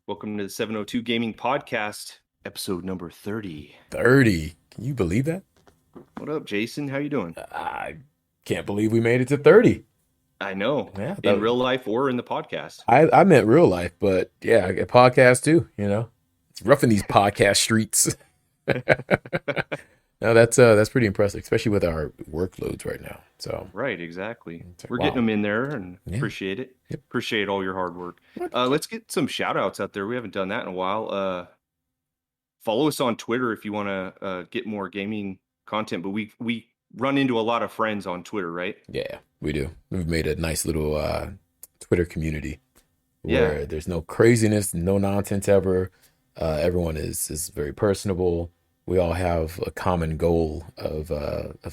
Welcome to the 702 Gaming Podcast, episode number 30. 30. Can you believe that? What up, Jason? How you doing? I can't believe we made it to 30. I know, Yeah, in real life or in the podcast. I meant real life, but yeah, a podcast too. It's rough in these podcast streets. No, that's pretty impressive, especially with our workloads right now. So, Right, exactly. it's like, We're getting wow. them in there and Yeah. appreciate it. Yep. Appreciate all your hard work. What? Let's get some shout outs out there. We haven't done that in a while. Follow us on Twitter if you want to get more gaming content, but we run into a lot of friends on Twitter, right? Yeah, we do. We've made a nice little Twitter community Yeah. where there's no craziness, no nonsense ever. Everyone is very personable. We all have a common goal of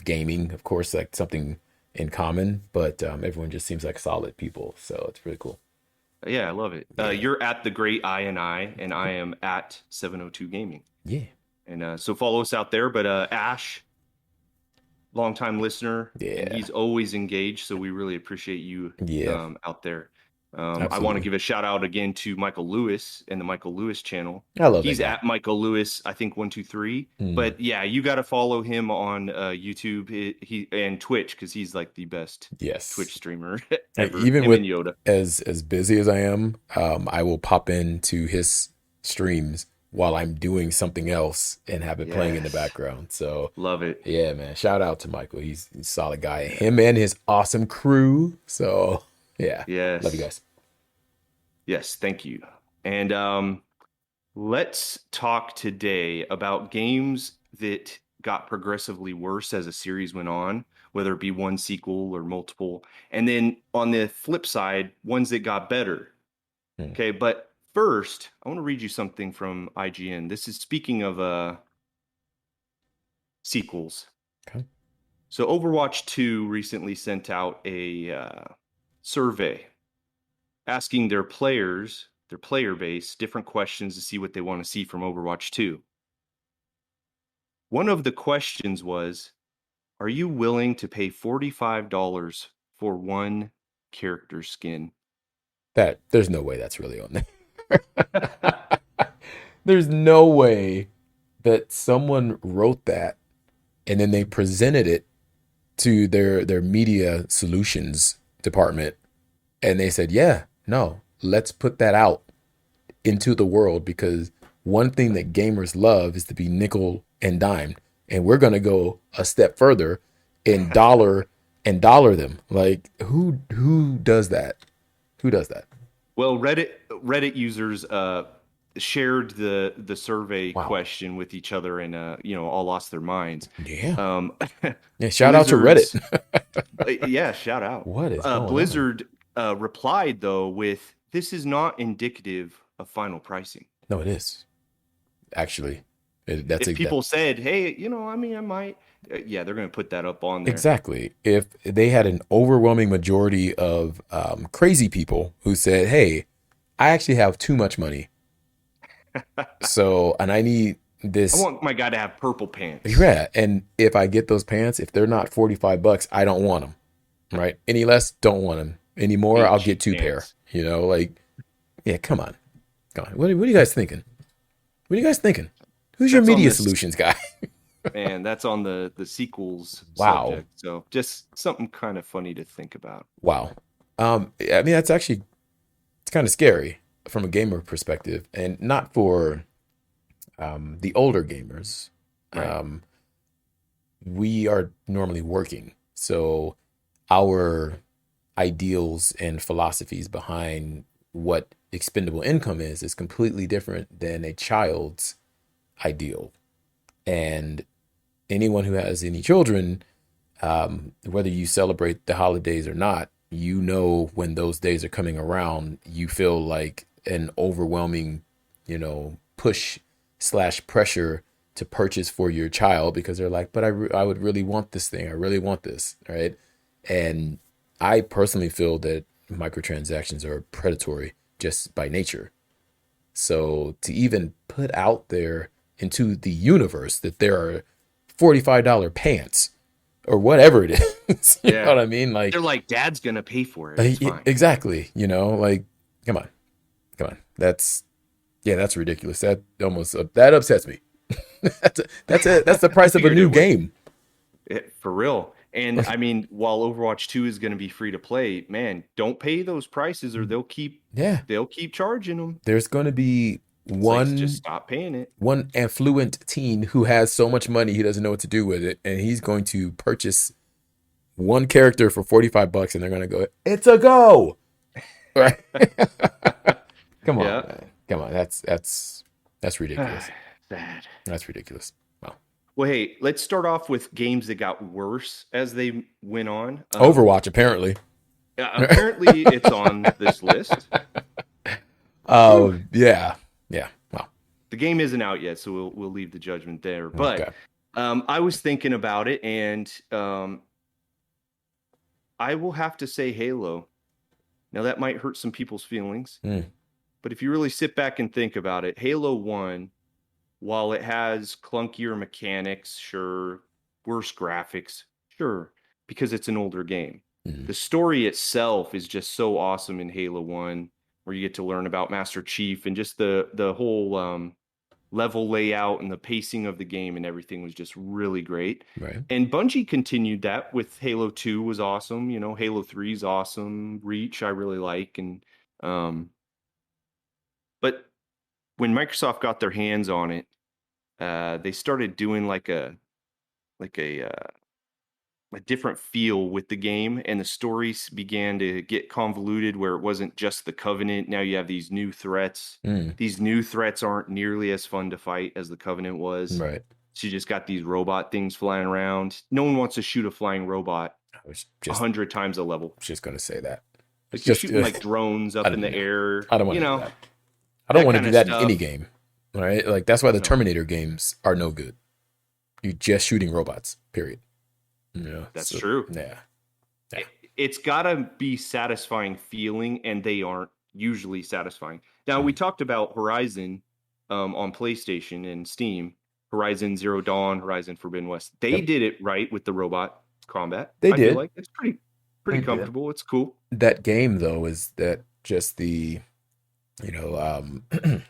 gaming, of course, like something in common. But everyone just seems like solid people, so it's really cool. Yeah, I love it. Yeah, You're at the Great I, and I am at 702 Gaming. yeah, And so follow us out there. But Ash, longtime listener, and yeah, he's always engaged. So we really appreciate you yeah. out there. I want to Absolutely, give a shout out again to Michael Lewis and the Michael Lewis channel. I love that He's guy. at Michael Lewis, I think 123. Mm, But yeah, you got to follow him on YouTube he and Twitch because he's like the best Twitch yes. streamer Like, ever. even Him with and Yoda. as busy as I am, I will pop into his streams while I'm doing something else and have it playing in the Yes, background. So love it. yeah, man. Shout out to Michael. He's a solid guy. Him and his awesome crew. So yeah, love you Yes. guys. Yes, thank you. And let's talk today about games that got progressively worse as a series went on, whether it be one sequel or multiple. And then on the flip side, ones that got better. Hmm. Okay, but first, I want to read you something from IGN. This is speaking of sequels. Okay. So Overwatch 2 recently sent out a survey asking their players, their player base, different questions to see what they want to see from Overwatch 2. One of the questions was, are you willing to pay $45 for one character skin? That there's no way that's really on there. There's no way that someone wrote that and then they presented it to their media solutions department and they said, "Yeah, no, let's put that out into the world because one thing that gamers love is to be nickel and dimed, and we're gonna go a step further and dollar them." Like who does that? Who does that? Well, Reddit users shared the survey Wow. question with each other and all lost their minds. Yeah. Um, Yeah. Shout out to Blizzard's Reddit. yeah, shout out. What is going on? Blizzard replied though with, "This is not indicative of final pricing." No, it is actually. That's If exact. people said, "Hey, I mean, I might," yeah, they're going to put that up on there. Exactly. If they had an overwhelming majority of crazy people who said, "Hey, I actually have too much money, so and I need I this." want my guy to have purple pants. Yeah, and if I get those pants, if they're not $45, I don't want them. Right? Any less, don't want them. Any more, Ain't I'll get cheap two pair. pants. Like, yeah, come on, come on. What are you guys thinking? What are you guys thinking? Who's your That's on media this, solutions guy? man. That's on the sequels Wow, subject. So just something kind of funny to think about. wow. I mean, that's actually it's kind of scary from a gamer perspective, and not for the older gamers. Right. Um, we are normally working, so our ideals and philosophies behind what expendable income is completely different than a child's ideal. And anyone who has any children, whether you celebrate the holidays or not, you know when those days are coming around, you feel like an overwhelming, push slash pressure to purchase for your child because they're like, but I would really want this thing. I really want this, right? And I personally feel that microtransactions are predatory just by nature. So to even put out there into the universe that there are $45 pants or whatever it is, you know Yeah. what I mean? They're Like, like, "Dad's gonna pay for it. It's fine." exactly, like, come on, come on. That's Yeah, that's ridiculous. That almost that upsets me. That's the I price of a figured it new would. game. For real. And I mean, while Overwatch 2 is going to be free to play, man, don't pay those prices or Yeah, they'll keep charging them. there's going to be It's like just one stop paying it. one affluent teen who has so much money he doesn't know what to do with it, and he's going to purchase one character for $45, and they're going to go, "It's a go!" Right? Come on, Yeah. man. Come on. That's ridiculous. Sad. That's ridiculous. Wow. Well, hey, let's start off with games that got worse as they went on. Overwatch, apparently. Apparently, it's on this list. Yeah. Yeah. Wow. The game isn't out yet, so we'll leave the judgment there. But Okay. I was thinking about it, and I will have to say Halo. Now, that might hurt some people's feelings, Mm. but if you really sit back and think about it, Halo 1, while it has clunkier mechanics, sure, worse graphics, sure, because it's an older game. Mm. The story itself is just so awesome in Halo 1, where you get to learn about Master Chief and just the whole level layout and the pacing of the game and everything was just really great. Right. And Bungie continued that with Halo 2 was awesome. You know, Halo 3 is awesome. Reach, I really like. And but when Microsoft got their hands on it, they started doing like a different feel with the game, and the stories began to get convoluted where it wasn't just the Covenant. Now you have these new threats. Mm. These new threats aren't nearly as fun to fight as the Covenant was. Right. So you just got these robot things flying around. No one wants to shoot a flying robot I was just 100 times a level. just going to say that. Like It's you're just shooting like drones up in the air. I don't want You to do know, that. I don't that want to kind do of that in stuff. any game. All right. Like that's why the No. Terminator games are no good. You're just shooting robots, period. You know, That's so, true. Yeah. It's got to be satisfying feeling, and they aren't usually satisfying. Now, we talked about Horizon on PlayStation and Steam, Horizon Zero Dawn, Horizon Forbidden West. They Yep. did it right with the robot combat. They I did. feel like it's pretty They did. comfortable. It's cool. That game though, is that just the, I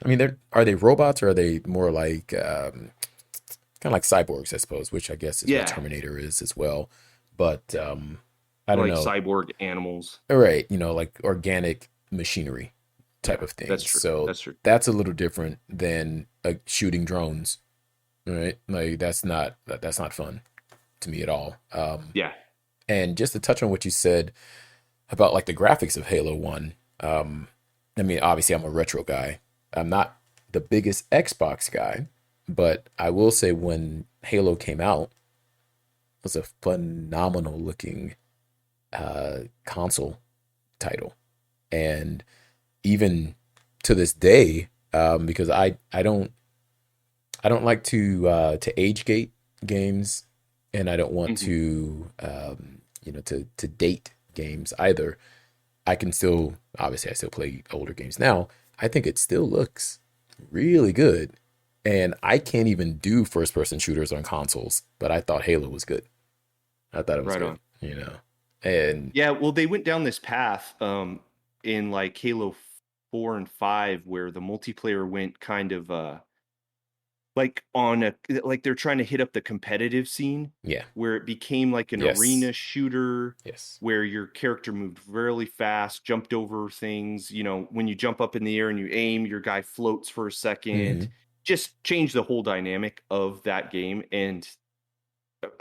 mean, are they robots or are they more like kind of like cyborgs, I suppose, which I guess is Yeah. what Terminator is as well. But I don't Like know. cyborg animals. All right, like organic machinery type of thing. That's true. So That's true. that's a little different than shooting drones, right? Like that's not fun to me at all. Yeah. And just to touch on what you said about like the graphics of Halo 1, I mean, obviously I'm a retro guy. I'm not the biggest Xbox guy, but I will say when Halo came out, it was a phenomenal looking console title. And even to this day, because I don't like to age gate games, and I don't want to to date games either. I can still, obviously I still play older games now. I think it still looks really good. And I can't even do first person shooters on consoles, but I thought Halo was good. I thought it was Right good, on. And Yeah, well, they went down this path in like Halo 4 and 5 where the multiplayer went kind of like they're trying to hit up the competitive scene yeah, where it became like an Yes. arena shooter yes, where your character moved really fast, jumped over things. You know, when you jump up in the air and you aim, your guy floats for a second. Mhm. Just changed the whole dynamic of that game. And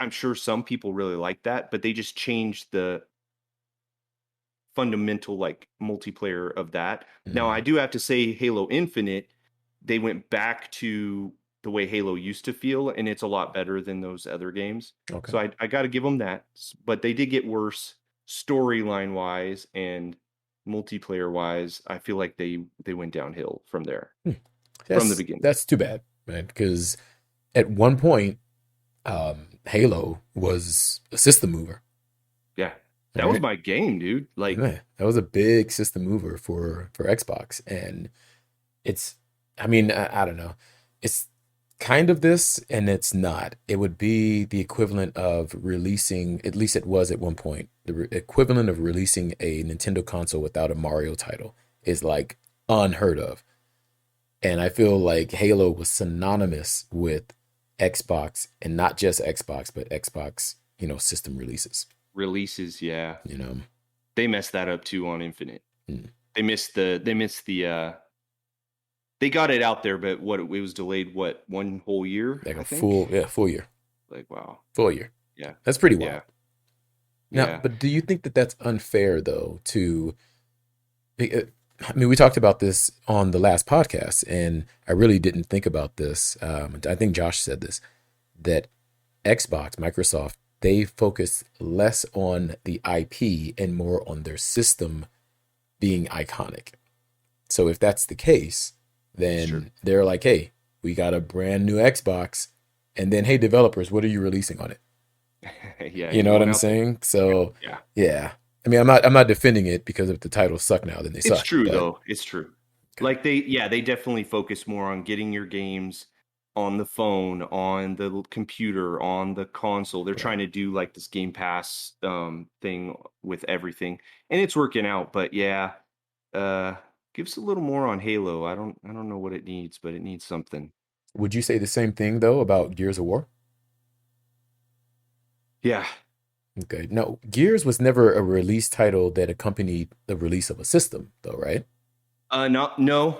I'm sure some people really like that, but they just changed the fundamental like multiplayer of that. Now, I do have to say Halo Infinite, they went back to the way Halo used to feel, and it's a lot better than those other games. Okay. So I got to give them that. But they did get worse storyline wise and multiplayer wise. I feel like they went downhill from there from the beginning. That's too bad, man. Because at one point, Halo was a system mover. Yeah, that was Right? my game, dude. Like, Man, that was a big system mover for Xbox, and it's, I mean, I don't know, it's kind of this, and it's not. It would be the equivalent of releasing, at least it was at one point, the equivalent of releasing a Nintendo console without a Mario title is like unheard of. And I feel like Halo was synonymous with Xbox, and not just Xbox, but Xbox, system releases, Releases, yeah. you know. They messed that up too on Infinite. Mm. They missed the they got it out there, but it was delayed, what, one whole year, Like I a think? full year. Like, wow. Full year. Yeah. That's pretty wild. Yeah. Now, Yeah. but do you think that that's unfair though I mean, we talked about this on the last podcast, and I really didn't think about this. I think Josh said this, that Xbox, Microsoft, they focus less on the IP and more on their system being iconic. So if that's the case, then Sure. they're like, hey, we got a brand new Xbox. And then, hey, developers, what are you releasing on it? Yeah. You You know what going I'm out there? saying? So Yeah. yeah. I mean, I'm not defending it, because if the titles suck now, then they It's suck. true But though. It's true. Like they definitely focus more on getting your games on the phone, on the computer, on the console. They're right. trying to do like this Game Pass thing with everything, and it's working out. But yeah, uh, give us a little more on Halo. I don't know what it needs, but it needs something. Would you say the same thing though about Gears of War? Yeah. Okay. No, Gears was never a release title that accompanied the release of a system, though, right? No,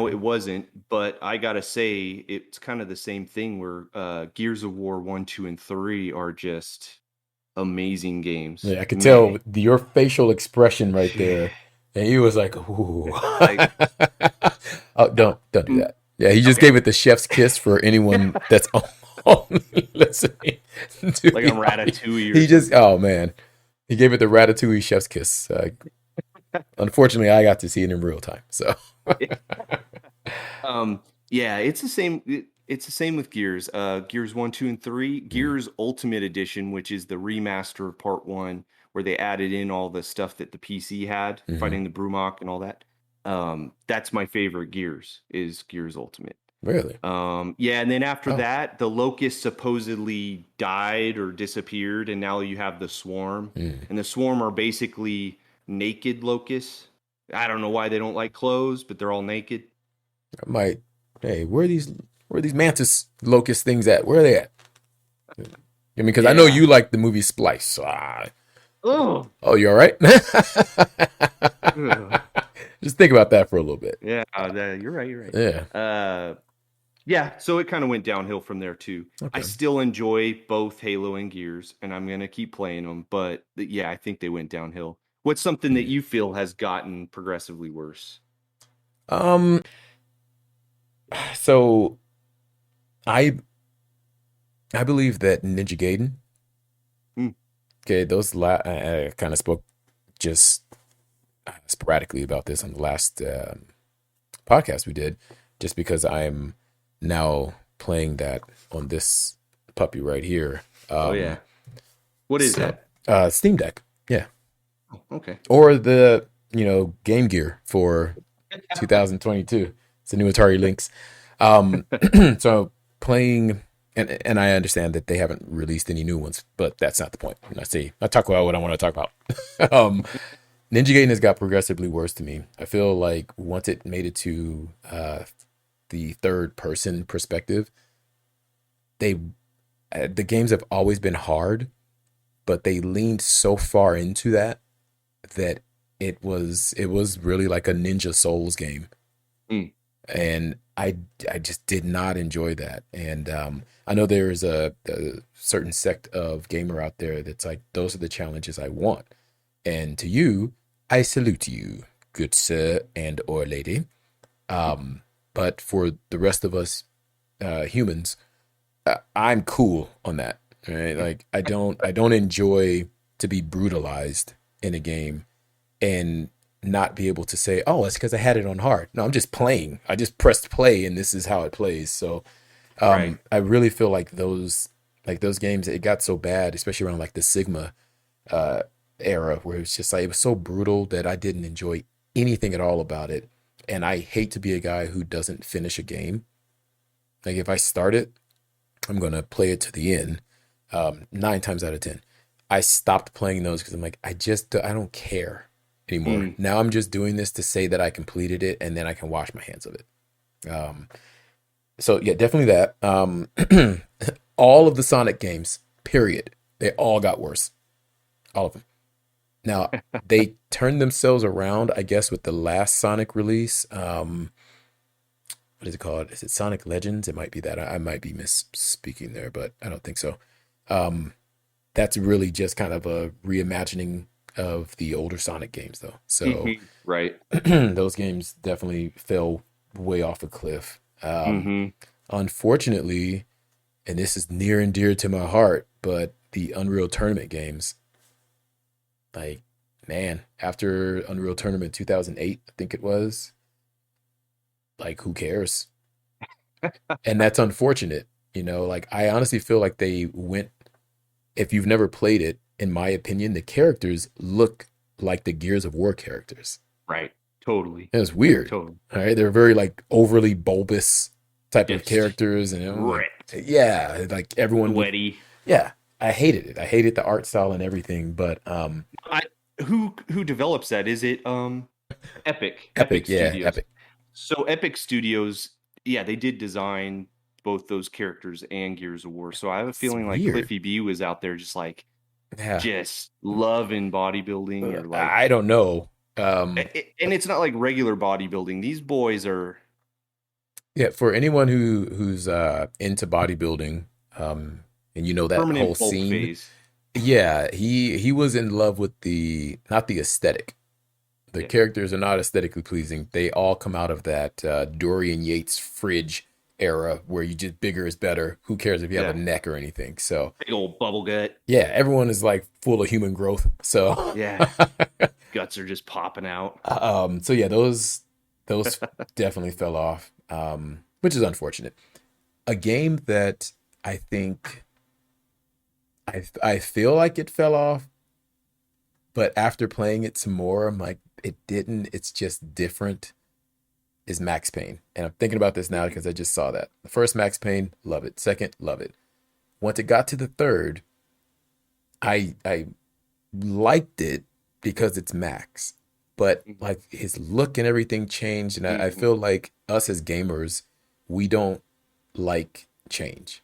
Okay. it wasn't. But I gotta say, it's kind of the same thing where Gears of War 1, 2, and 3 are just amazing games. Yeah, I could Man. tell your facial expression right Yeah. there, and he was like, "Ooh." Like, Oh, don't do mm, that. Yeah, he just okay. gave it the chef's kiss for anyone that's only listening to Like the I'm audio. Ratatouille or He just, something. oh man, he gave it the Ratatouille chef's kiss. Unfortunately, I got to see it in real time. So, Yeah, it's the same. It's the same with Gears. Gears 1, 2, and 3. mm, Gears Ultimate Edition, which is the remaster of Part 1, where they added in all the stuff that the PC had, mhm. fighting the Brumok and all that. That's my favorite Gears, is Gears Ultimate. Really? Yeah, and then after Oh, that, the Locust supposedly died or disappeared, and now you have the Swarm. mm. And the Swarm are basically naked locusts. I don't know why they don't like clothes, but they're all naked. I might. Hey, where are these mantis locust things at? Where are they at? I mean, because I know Yeah. you like the movie Splice. So, Oh. oh, you all right? Ugh. Just think about that for a little bit. Yeah, you're right. You're right. Yeah. Yeah, so it kind of went downhill from there too. I Okay. still enjoy both Halo and Gears, and I'm gonna keep playing them. But yeah, I think they went downhill. What's something that Mm. you feel has gotten progressively worse? Um. So I I believe that Ninja Gaiden. Hmm. Okay, I kind of spoke just sporadically about this on the last podcast we did, just because I'm now playing that on this puppy right here. Oh yeah. What is So that? Steam Deck, yeah, Oh, okay. or the Game Gear for 2022. It's the new Atari Lynx. Um, so playing, and I understand that they haven't released any new ones, but that's not the point. And I talk about what I want to talk about. Ninja Gaiden has got progressively worse to me. I feel like once it made it to the third person perspective, they the games have always been hard, but they leaned so far into that it was really like a Ninja Souls game, Hmm. and I just did not enjoy that. And I know there is a certain sect of gamer out there that's like, those are the challenges I want. And to you, I salute you, good sir and or lady. But for the rest of us humans, I'm cool on that. Right? Like I don't enjoy to be brutalized in a game and not be able to say, oh, it's because I had it on hard. No, I'm just playing. I just pressed play and this is how it plays. So Right. I really feel like those games, it got so bad, especially around like the Sigma uh, era, where it's just like it was so brutal that I didn't enjoy anything at all about it. And I hate to be a guy who doesn't finish a game. Like if I start it, I'm gonna play it to the end. 9 times out of 10, I stopped playing those because I'm like, I don't care anymore. Hmm. Now I'm just doing this to say that I completed it, and then I can wash my hands of it. Um, so yeah, definitely that. All of the Sonic games, period, they all got worse. All of them. Now they turned themselves around, I guess, with the last Sonic release. What is it called? Is it Sonic Legends? It might be that. I might be misspeaking there, but I don't think so. Um, that's really just kind of a reimagining of the older Sonic games, though. So Right. those games definitely fell way off a cliff. Hmm. Unfortunately, and this is near and dear to my heart, but the Unreal Tournament games, like, man, after Unreal Tournament 2008, I think it was, like, who cares? And that's unfortunate. Like, I honestly feel like they went, if you've never played it, in my opinion, the characters look like the Gears of War characters. Right. Totally. And it's weird. Totally. All right. They're very like overly bulbous type of Just characters. And I'm like, ripped, yeah, like everyone look, sweaty. yeah, I hated it. I hated the art style and everything. But I who develops that? Is it Epic Epic, yeah, Studios? Epic. So Epic Studios, yeah, they did design both those characters and Gears of War. So I have a It's feeling like weird. Cliffy B was out there just like Yeah. just loving bodybuilding or like I don't know. Um, and it's not like regular bodybuilding. These boys are yeah, for anyone who's into bodybuilding, and that whole permanent bulk scene, phase. yeah, he was in love with the not the aesthetic. The Yeah. characters are not aesthetically pleasing. They all come out of that Dorian Yates fridge era where you just bigger is better. Who cares if you have a Yeah. neck or anything? So Big old bubble gut. yeah, everyone is like full of human growth. So Yeah. Guts are just popping out. so yeah, those definitely fell off, which is unfortunate. A game that I think I feel like it fell off, but after playing it some more, I'm like, it didn't. It's just different. Is Max Payne, and I'm thinking about this now because I just saw that the first Max Payne, love it. Second, love it. Once it got to the third, I liked it because it's Max, but Mhm. like his look and everything changed, and I Mhm. feel like us as gamers, we don't like change.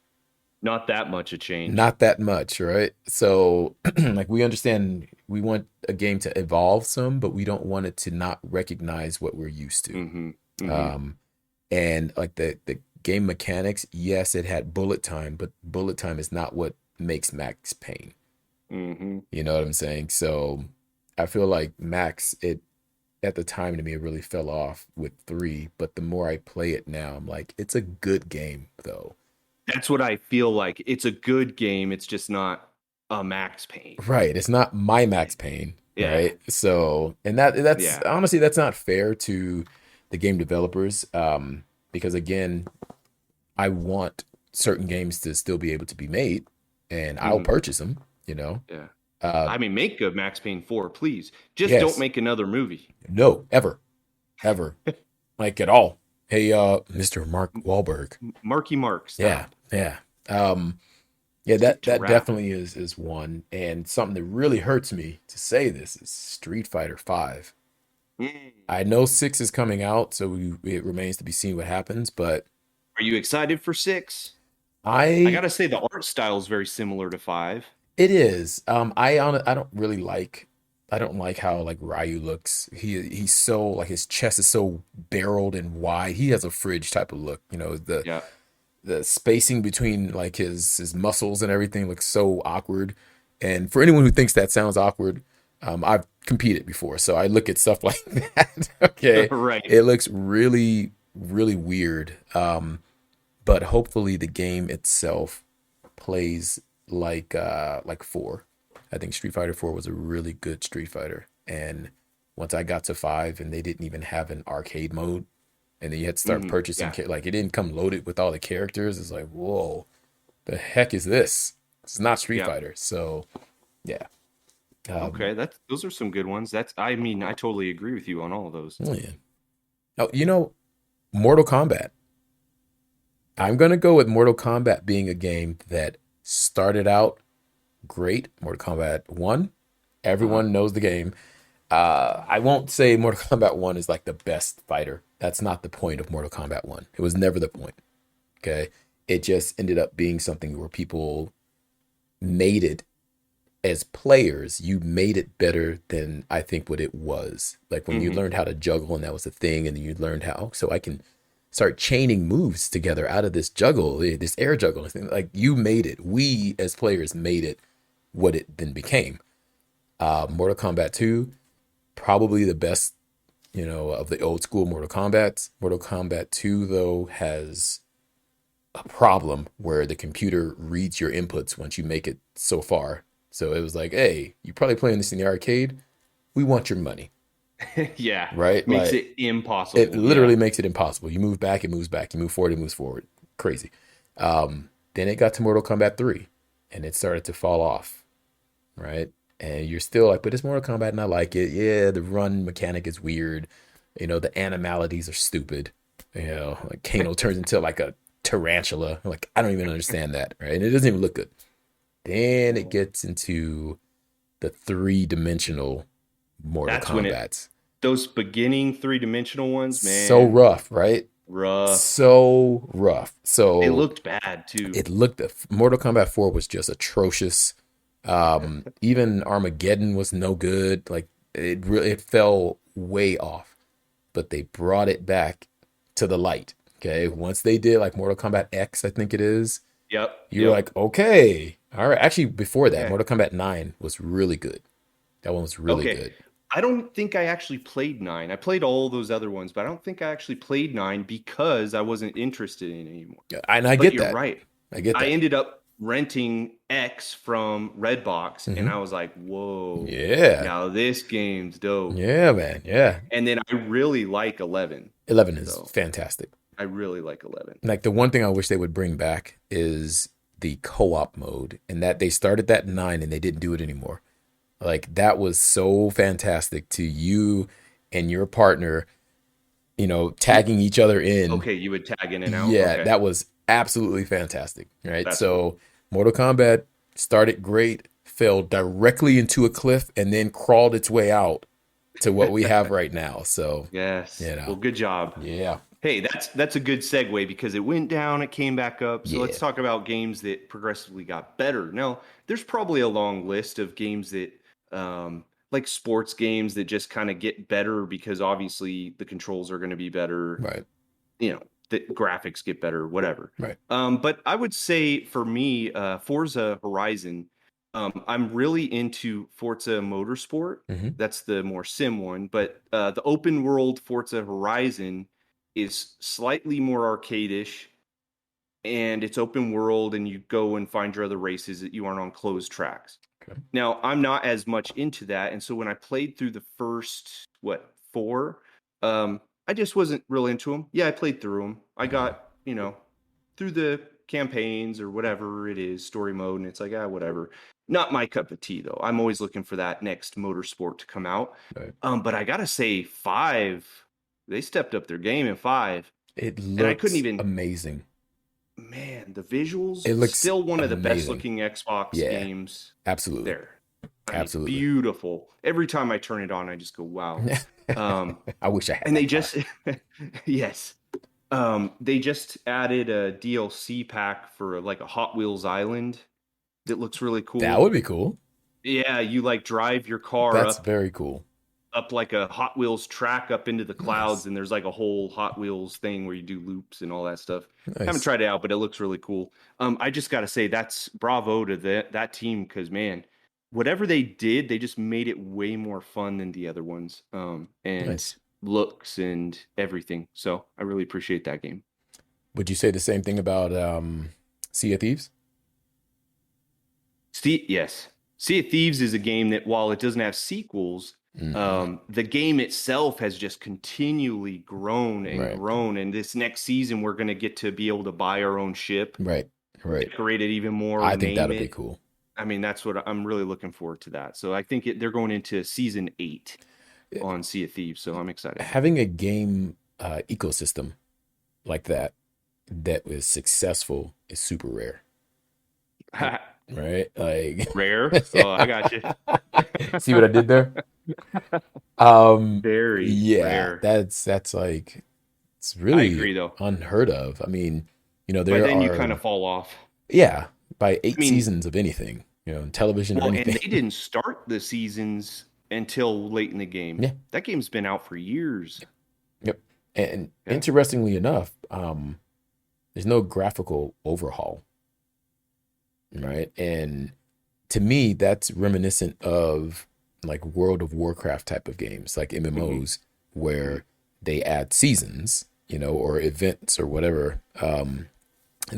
Not that much a change. Not that much, right? So, like, we understand we want a game to evolve some, but we don't want it to not recognize what we're used to. Hmm. Hmm. Um, and like the game mechanics, yes, it had bullet time, but bullet time is not what makes Max Payne. Hmm. You know what I'm saying? So, I feel like Max, it at the time to me, it really fell off with three, but the more I play it now, I'm like, it's a good game though. That's what I feel like. It's a good game. It's just not a Max Payne. Right. It's not my Max Payne, Yeah. right? So, and that's Yeah. honestly that's not fair to the game developers, because again, I want certain games to still be able to be made, and I'll Hmm. purchase them, you know. Yeah. Uh, I mean, make a Max Payne 4, please. Just don't yes, make another movie. no, ever, ever, like at all. Hey, Mr. Mark Wahlberg. Marky Mark, Yeah, stop. yeah. Yeah, Stick to that rap. definitely is one, and something that really hurts me to say this is Street Fighter Five. Mm. I know six is coming out, so it remains to be seen what happens. But Are you excited for 6? I I, gotta say, the art style is very similar to 5. it is. I don't really like. I don't like how like Ryu looks. He's so like his chest is so barreled and wide. He has a fridge type of look. Yeah. The spacing between like his muscles and everything looks so awkward. And for anyone who thinks that sounds awkward, I've competed before, so I look at stuff like that. Okay, Right. it looks really, really weird. But hopefully the game itself plays like four. I think Street Fighter 4 was a really good Street Fighter. And once I got to five and they didn't even have an arcade mode, and then you had to start Hmm. purchasing Yeah. like it didn't come loaded with all the characters. It's like, whoa, the heck is this? It's not Street Yeah. Fighter. So yeah. Okay. Those are some good ones. I mean, I totally agree with you on all of those. Oh yeah. Oh, Mortal Kombat. I'm gonna go with Mortal Kombat being a game that started out great. Mortal Kombat 1, Uh-huh. everyone knows the game. I won't say Mortal Kombat 1 is like the best fighter. That's not the point of Mortal Kombat 1. It was never the point. Okay. It just ended up being something where people made it as players, you made it better than I think what it was. Like when you Hmm. learned how to juggle and that was the thing, and then you learned how, so I can start chaining moves together out of this juggle, this air juggle. Like you made it. We as players made it what it then became. Mortal Kombat 2, probably the best, of the old school Mortal Kombat. Mortal Kombat 2, though, has a problem where the computer reads your inputs once you make it so far. So it was like, hey, you're probably playing this in the arcade. We want your money, Yeah, right? makes Like it it impossible. Yeah. literally makes it impossible. You move back, it moves back. You move forward, it moves forward. Crazy. Then it got to Mortal Kombat 3 and it started to fall off, right? And you're still like, but it's Mortal Kombat and I like it. Yeah, the run mechanic is weird. The animalities are stupid. Like Kano turns into like a tarantula. Like, I don't even understand that, right? And it doesn't even look good. Then it gets into the three-dimensional Mortal That's when it Kombats. those beginning three-dimensional ones, So man, rough, right? rough. So rough. They So looked bad too. it looked, Mortal Kombat 4 was just atrocious. Even Armageddon was no good. Like it fell way off, but they brought it back to the light. Okay. Once they did like Mortal Kombat X, I think it is, Yep, you're yep. like, okay, all right. Actually, before that, Yeah. Mortal Kombat 9 was really good. That one was really Okay. good. I don't think I actually played nine. I played all those other ones, but I don't think I actually played nine because I wasn't interested in it anymore. Yeah, and I But get you're that. right. I get I that. ended up renting X from Redbox, and Hmm. I was like, whoa, Yeah. now this game's dope. Yeah, man. Yeah. And then I really like 11. 11 is So fantastic. I really like 11. Like the one thing I wish they would bring back is the co-op mode, and that they started that in 9 and they didn't do it anymore. Like that was so fantastic to you and your partner, You, tagging each other in. okay, you would tag in and out. Yeah, Okay, that was absolutely fantastic, right? that's cool. So Mortal Kombat started great, fell directly into a cliff, and then crawled its way out to what we have right now. So, Yes. you Well, know, good job. yeah, Hey, that's a good segue because it went down, it came back up. So let's yeah, talk about games that progressively got better. Now, there's probably a long list of games that, like sports games that just kind of get better because obviously the controls are going to be better. right, You know, the graphics get better, whatever. right. But I would say for me, Forza Horizon, I'm really into Forza Motorsport. Hmm. That's the more sim one, but the open world Forza Horizon is slightly more arcadish, and it's open world, and you go and find your other races that you aren't on closed tracks. Okay. Now, I'm not as much into that, and so when I played through the first four, I just wasn't real into them. Yeah, I played through them. I Hmm. got through the campaigns or whatever it is, story mode, and it's like whatever. Not my cup of tea though. I'm always looking for that next motorsport to come out. Right. But I gotta say, five, they stepped up their game in five, It and I couldn't looks even. amazing. Man, the visuals It looks still one of the best amazing. looking Xbox Yeah, games absolutely, there. I mean, absolutely. beautiful. Every time I turn it on, I just go, wow. Um, I wish I had and they that car. just, yes, they just added a DLC pack for like a Hot Wheels Island that looks really That cool. would be cool. Yeah, you like drive your car That's up very cool. like a Hot Wheels track up into the clouds, Nice, and there's like a whole Hot Wheels thing where you do loops and all that stuff. Haven't nice. tried it out, but it looks really cool. I just got to say that's bravo to that team because man, whatever they did, they just made it way more fun than the other ones. And Nice. looks and everything. So I really appreciate that game. Would you say the same thing about Sea of Thieves? Yes, Sea of Thieves is a game that while it doesn't have sequels, Hmm. the game itself has just continually grown and Right, grown. And this next season, we're going to get to be able to buy our own ship, right, right. decorate it even more, I think name that'll be it. cool. I mean, that's what I'm really looking forward to that. So I think they're going into season 8 Eh, on Sea of Thieves. So I'm excited. Having a game ecosystem like that that is successful is super rare. right? Like, Rare. Oh, I got you. see what I did there? Um, Very yeah, rare. that's like it's I really agree, though. unheard of. I mean, By there then, you kind are, of fall off. yeah, by I eight mean, seasons of anything, in television or well, and anything. they didn't start the seasons until late in the game. Yeah, That game's been out for years. yep. And Yeah. interestingly enough, there's no graphical overhaul, right? And to me, that's reminiscent of like World of Warcraft type of games, like Hmm. MMOs, Hmm. where they add seasons, or events or whatever. And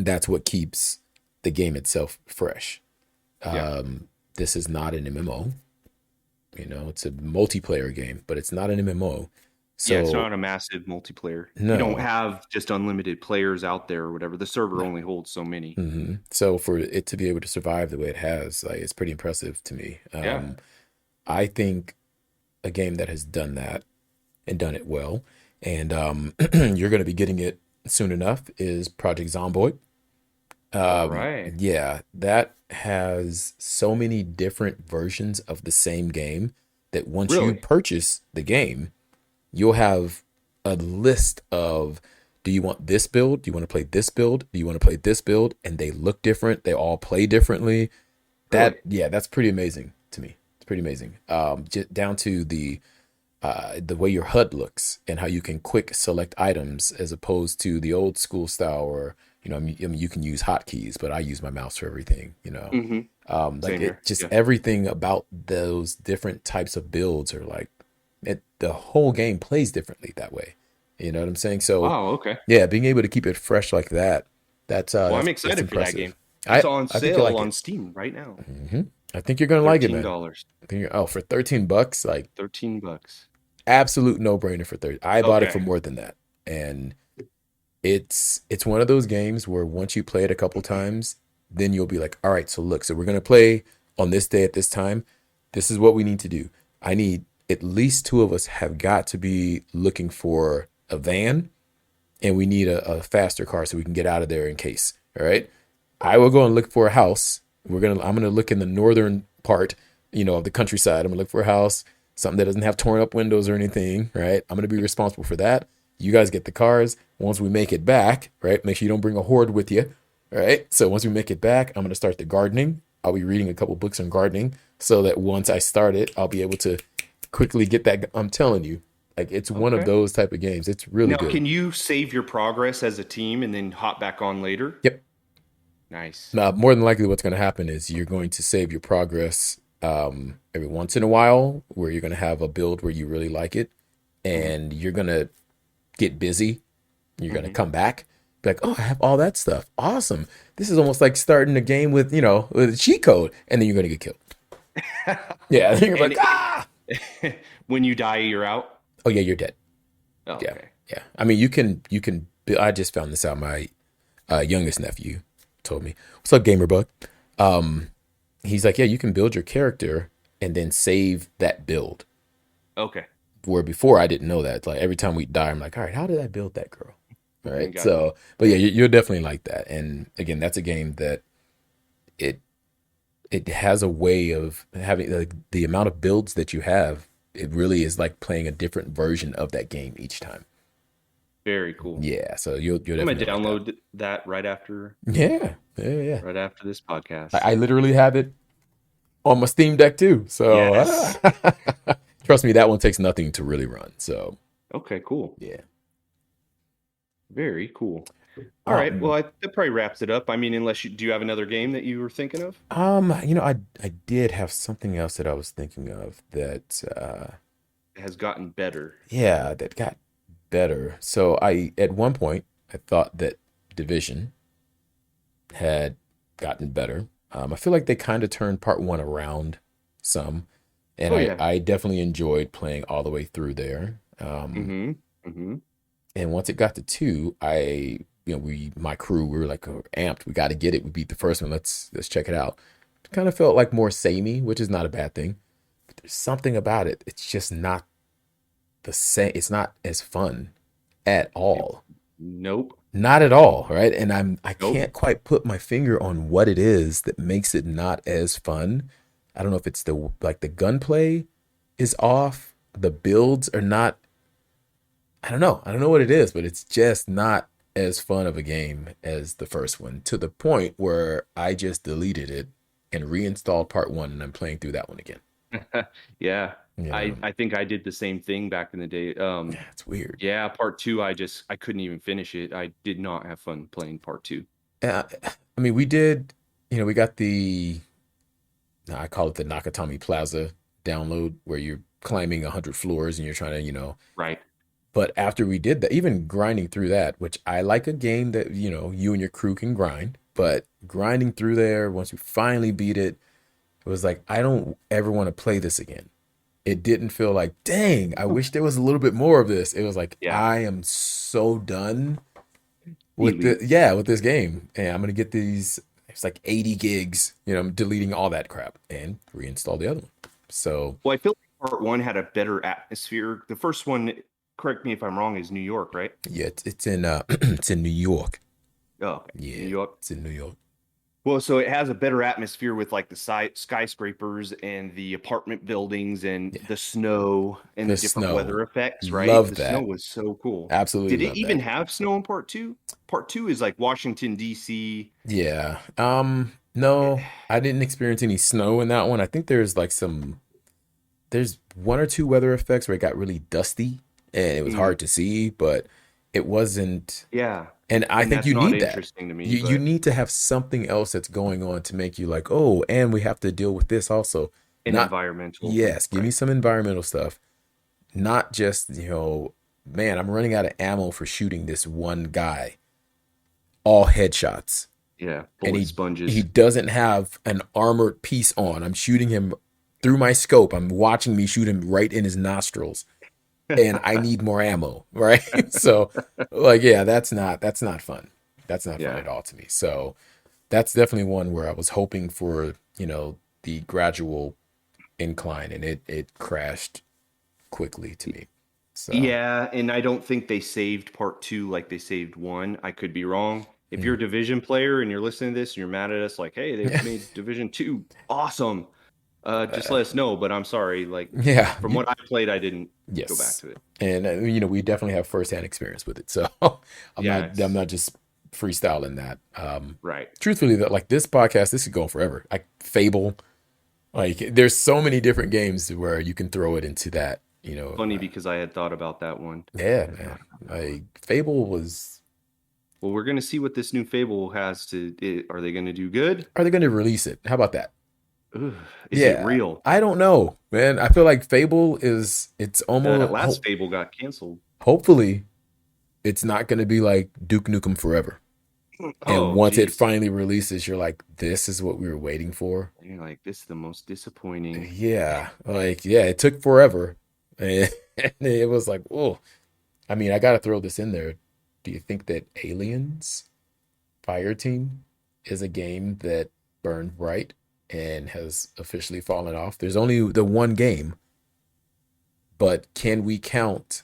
that's what keeps the game itself fresh. Yeah. This is not an MMO, it's a multiplayer game, but it's not an MMO. Yeah, it's So, not a massive multiplayer. You don't no. have just unlimited players out there or whatever. The server No. only holds so many. So for it to be able to survive the way it has, like, it's pretty impressive to me. Yeah. I think a game that has done that and done it well, and you're going to be getting it soon enough, is Project Zomboid. All right. Yeah, that has so many different versions of the same game that once you Really? purchase the game, you'll have a list of, do you want this build? Do you want to play this build? Do you want to play this build? And they look different. They all play differently. Really? Yeah, that's pretty amazing to me. It's pretty amazing. Down to the way your HUD looks and how you can quick select items as opposed to the old school style, or I mean, you can use hotkeys, but I use my mouse for everything. Hmm. Like Same here. it, just Yeah. everything about those different types of builds are like the whole game plays differently that way. You know what I'm saying? So Wow. Okay. yeah, being able to keep it fresh like that, that's Well, I'm that's excited for that impressive. game. It's on I think you sale like on it. Steam right now. I think you're gonna like it, man. $13. I think oh, for $13, like, $13. absolute no brainer for 30. I bought it for Okay. more than that, and it's one of those games where once you play it a couple times, then you'll be like, all right, so look, so we're gonna play on this day at this time. This is what we need to do. I need at least two of us have got to be looking for a van, and we need a faster car so we can get out of there in case. All right. I will go and look for a house. I'm gonna look in the northern part, of the countryside. I'm gonna look for a house, something that doesn't have torn up windows or anything, right? I'm gonna be responsible for that. You guys get the cars. Once we make it back, right? Make sure you don't bring a horde with you. All right. So once we make it back, I'm gonna start the gardening. I'll be reading a couple books on gardening so that once I start it, I'll be able to quickly get that. I'm telling you, like, it's one of Okay. those type of games. It's really Now, good. can you save your progress as a team and then hop back on later? Yep. Nice. Now, more than likely, what's going to happen is you're going to save your progress every once in a while, where you're going to have a build where you really like it, Hmm. and you're going to get busy. You're going to Hmm. come back, be like, "Oh, I have all that stuff. Awesome! This is almost like starting a game with with a cheat code," and then you're going to get killed. Yeah, then you're And like, "Ah, when you die, you're out. oh yeah, you're dead." Oh, Yeah, okay. yeah. I mean, you can. I just found this out. My youngest nephew told me, "What's up, gamer bug?" Um, he's like, yeah, you can build your character and then save that build. Okay. Where before I didn't know that. Like every time we die, I'm like, all right, how did I build that girl? All right. Got you. So, but yeah, you're definitely like that. And again, that's a game that it it has a way of having, like, the amount of builds that you have. It really is like playing a different version of that game each time. Very cool. Yeah. So you'll I'm gonna definitely like that. download that Yeah. Yeah. Yeah. right after this I podcast. literally have it on my Steam Deck too. So Yes. trust me, that one takes nothing to really run. So Okay, cool. yeah. Very cool. All right. Well, Um, that probably wraps it up. I mean, unless do you have another game that you were thinking of? I did have something else that I was thinking of that It has gotten better. yeah, that got better. So I at one point I thought that Division had gotten better. I feel like they kind of turned part one around some, and Oh I yeah. I definitely enjoyed playing all the way through there. Mm-hmm. Mm-hmm. And once it got to two, my crew, we were like, oh, amped. We got to get it. We beat the first one. Let's check it out. It kind of felt like more samey, which is not a bad thing. But there's something about it. It's just not the same. It's not as fun at all. Nope. Not at all, right? And I Nope. can't quite put my finger on what it is that makes it not as fun. I don't know if it's the gunplay is off, the builds are not. I don't know. I don't know what it is, but it's just not as fun of a game as the first one, to the point where I just deleted it and reinstalled part one, and I'm playing through that one again. Yeah. You I think I did the same thing back in the day. yeah, it's weird. Yeah, part two, I couldn't even finish it. I did not have fun playing part two. Uh, I mean, we did, we got I call it the Nakatomi Plaza download where you're climbing 100 floors and you're trying to, Right. but after we did that, even grinding through that, which I like a game that, you and your crew can grind, but grinding through there, once you finally beat it, it was like, I don't ever want to play this again. It didn't feel like, dang, I wish there was a little bit more of this. It was like, Yeah. I am so done with Elite. with this game. And I'm gonna get these, it's like 80 gigs, I'm deleting all that crap and reinstall the other one. So Well, I feel like part one had a better atmosphere. The first one, correct me if I'm wrong, is New York, right? yeah, it's in it's in New York. Oh, okay. New Yeah, York. it's in New York. Well, so it has a better atmosphere with like the skyscrapers and the apartment buildings and Yeah. the snow and The the different weather snow. effects, right? Love The snow that. was so cool. Absolutely Did it love even that. have snow in part two? Part two is like Washington, D.C. Yeah. No, I didn't experience any snow in that one. I think there's one or two weather effects where it got really dusty and it was Mm, hard to see, but it wasn't. yeah. And I And think that's you not need that. interesting to me, You but need to have something else that's going on to make you like, oh, and we have to deal with this also. an Not, environmental, yes, give me right? some environmental stuff. Not just, man, I'm running out of ammo for shooting this one guy. All headshots. Yeah. And Bullet he sponges. doesn't have an armored piece on. I'm shooting him through my scope. I'm watching me shoot him right in his nostrils, and I need more ammo, right? So, like, yeah, that's not fun. That's not fun Yeah. at all to me. So that's definitely one where I was hoping for, the gradual incline, and it crashed quickly to me. So Yeah, and I don't think they saved part two like they saved one. I could be wrong. If you're mm. a Division player and you're listening to this and you're mad at us, like, hey, they Yeah, made Division two awesome. Just let us know. But I'm sorry, like yeah, from what I played, I didn't go back yes, to it. and we definitely have firsthand experience with it. So I'm Yes, not just freestyling that. right. Truthfully, that like this podcast, this is going forever. Like Fable, like there's so many different games where you can throw it into that. Funny because I had thought about that one. Yeah, I man. thought, Like Fable was. well, we're gonna see what this new Fable has to. Are they gonna do good? Are they going to release it? How about that? Ugh, is it Yeah, real? I don't know, man. I feel like Fable is. It's That almost. last Fable got canceled. Hopefully, it's not going to be like Duke Nukem Forever. And Oh, once it geez. finally releases, you're like, this is what we were waiting for. You're like, this is the most disappointing. Yeah, like yeah, it took forever, and it was like, oh, I mean, I got to throw this in there. Do you think that Aliens Fireteam is a game that burned bright and has officially fallen off? There's only the one game, but can we count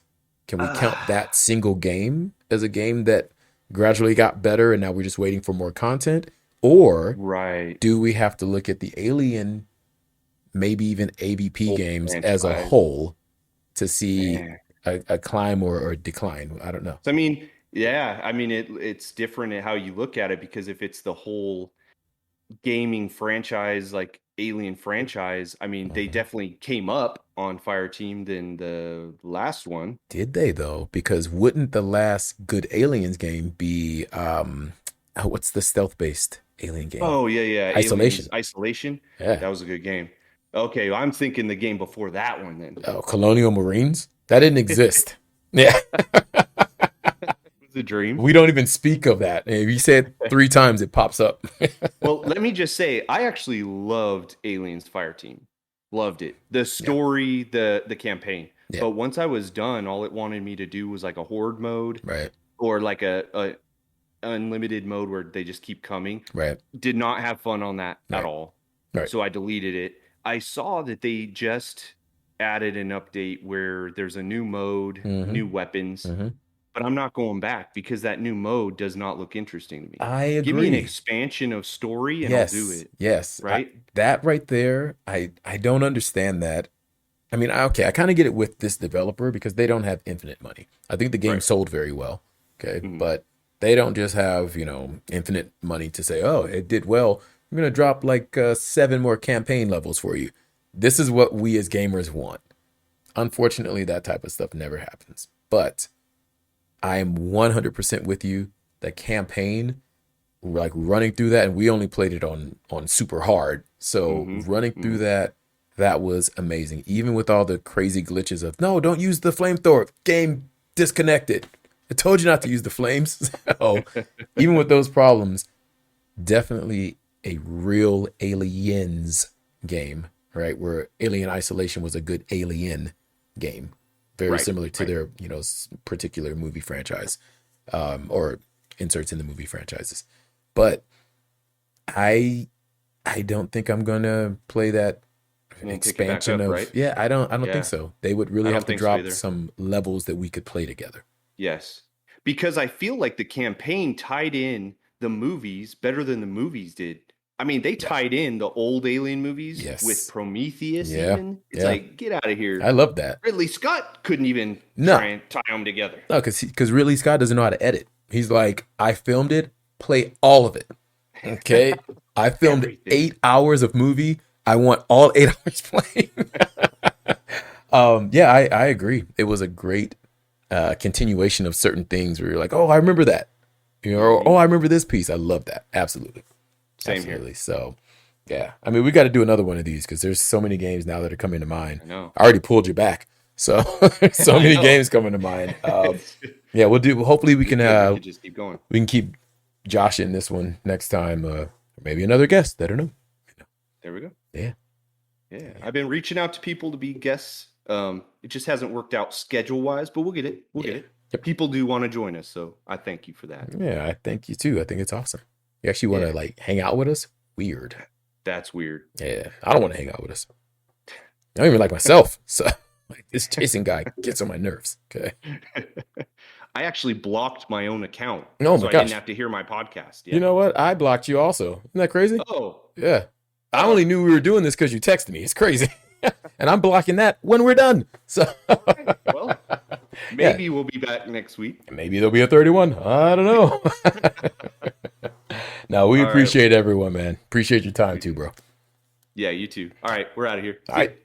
that Ah, single game as a game that gradually got better and now we're just waiting for more content? Or right. do we have to look at the Alien, maybe even AVP Whole games as a franchise. whole to see Man. a climb or decline? I don't know. So I mean, yeah, I mean it's different at how you look at it because if it's the whole gaming franchise like Alien franchise, I mean they Mhm. definitely came up on Fireteam than the last one. Did they though? Because wouldn't the last good Aliens game be what's the stealth based Alien game? Oh yeah, yeah, Aliens Isolation. Isolation. Yeah. That was a good game. Okay, well, I'm thinking the game before that one then. Oh, Colonial Marines? That didn't exist. Yeah. It was a dream. We don't even speak of that. If you say it 3 times, it pops up. Well, let me just say, I actually loved Aliens Fireteam. Loved it. The Yeah. story, the campaign. Yeah. But once I was done, all it wanted me to do was like a horde mode Right. or like a unlimited mode where they just keep coming. Right. Did not have fun on that at Right. all. Right. So I deleted it. I saw that they just added an update where there's a new mode, Mm-hmm. new weapons. Mm-hmm. but I'm not going back because that new mode does not look interesting to me. I Give me an agree. expansion of story and I'll do Yes, it, yes. right? That right there, I don't understand that. I mean, okay, I kind of get it with this developer because they don't have infinite money. I think the game Right. sold very well, okay, Mhm. but they don't just have, infinite money to say, oh, it did well. I'm gonna drop like 7 more campaign levels for you. This is what we as gamers want. Unfortunately, that type of stuff never happens. But I am 100% with you. The campaign, like running through that, and we only played it on super hard. So Mhm. running through Mhm. that was amazing. Even with all the crazy glitches of no, don't use the flamethrower. Game disconnected. I told you not to use the flames. So even with those problems, definitely a real aliens game, right? Where Alien Isolation was a good alien game, very Right. similar to Right. their particular movie franchise, or inserts in the movie franchises. But I I don't think I'm gonna play that Won't pick it back expansion up, of right? yeah. I don't think Yeah. so. They would I really have don't to think so drop either. some levels that we could play together. Yes. Because I feel like the campaign tied in the movies better than the movies did. I mean, they Yeah. tied in the old Alien movies with Yes. Prometheus Yeah. even. It's Yeah. like, get out of I here. love that. Ridley Scott couldn't even try No, and tie them together. no, because Ridley Scott doesn't know how to edit. He's like, I filmed it, play all of it. Okay, I filmed Everything. 8 hours of movie. I want all 8 hours playing. Yeah, I agree. It was a great continuation of certain things where you're like, oh, I remember that. Or, Hmm. oh, I remember this piece. I love that. Absolutely. Same here. Absolutely. So, yeah. I mean, we got to do another one of these because there's so many games now that are coming to mind. I know. I already pulled you back. So, so I many know. games coming to mind. Yeah, we'll do. Hopefully, Be good. We could just keep going. we can keep Josh in this one next time. Maybe another guest. I don't know. There we go. Yeah. Yeah. Yeah. I've been reaching out to people to be guests. It just hasn't worked out schedule wise, but we'll get it. We'll get Yeah. it. Yep. People do want to join us, so I thank you for that. Yeah. I thank you too. I think it's awesome. You actually want to Yeah. like hang out with us? Weird. That's weird. Yeah. I don't want to hang out with us. I don't even like myself. So like this Jason guy gets on my nerves. Okay. I actually blocked my own account Oh so my I didn't gosh. have to hear my podcast. You Yeah. know what? I blocked you also. Isn't that crazy? Oh. Yeah. I Oh. only knew we were doing this because you texted me. It's crazy. And I'm blocking that when we're done. So Okay. Well, yeah, maybe we'll be back next week. maybe there'll be a 31. I don't know. No, we All right. appreciate everyone, man. Appreciate your time We too, do. bro. Yeah, you too. All right, we're out of here. All See ya. right.